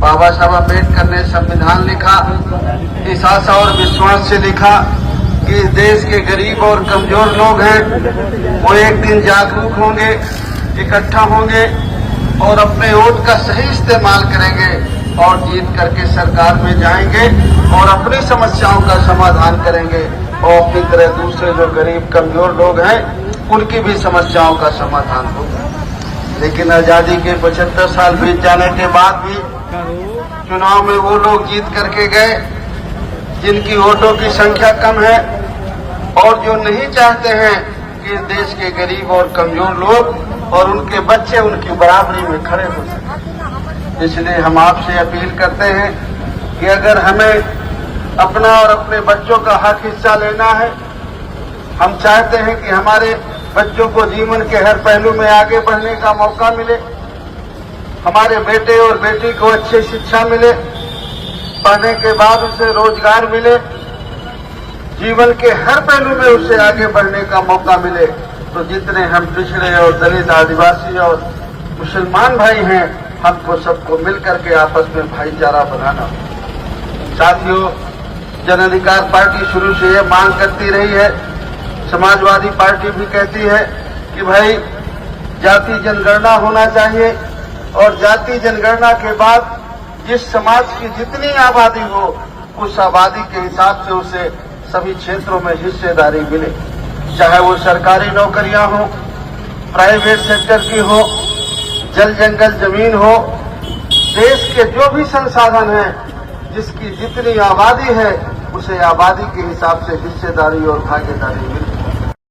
बाबा साहब अम्बेडकर ने संविधान लिखा, इस आशा और विश्वास से लिखा कि देश के गरीब और कमजोर लोग हैं वो एक दिन जागरूक होंगे, इकट्ठा होंगे और अपने वोट का सही इस्तेमाल करेंगे और जीत करके सरकार में जाएंगे और अपनी समस्याओं का समाधान करेंगे और अपनी तरह दूसरे जो गरीब कमजोर लोग हैं उनकी भी समस्याओं का समाधान होगा। लेकिन आजादी के 75 साल बीत जाने के बाद भी चुनाव में वो लोग जीत करके गए जिनकी वोटों की संख्या कम है और जो नहीं चाहते हैं कि इस देश के गरीब और कमजोर लोग और उनके बच्चे उनकी बराबरी में खड़े हो सकें। इसलिए हम आपसे अपील करते हैं कि अगर हमें अपना और अपने बच्चों का हक हिस्सा लेना है, हम चाहते हैं कि हमारे बच्चों को जीवन के हर पहलू में आगे बढ़ने का मौका मिले, हमारे बेटे और बेटी को अच्छी शिक्षा मिले, पढ़ने के बाद उसे रोजगार मिले, जीवन के हर पहलू में उसे आगे बढ़ने का मौका मिले, तो जितने हम पिछड़े और दलित, आदिवासी और मुसलमान भाई हैं, हमको सबको मिलकर के आपस में भाईचारा बनाना। साथियों, जन अधिकार पार्टी शुरू से ये मांग करती रही है, समाजवादी पार्टी भी कहती है कि भाई जाति जनगणना होना चाहिए और जाति जनगणना के बाद जिस समाज की जितनी आबादी हो उस आबादी के हिसाब से उसे सभी क्षेत्रों में हिस्सेदारी मिले, चाहे वो सरकारी नौकरियां हो, प्राइवेट सेक्टर की हो, जल जंगल जमीन हो, देश के जो भी संसाधन हैं, जिसकी जितनी आबादी है उसे आबादी के हिसाब से हिस्सेदारी और भागीदारी मिले।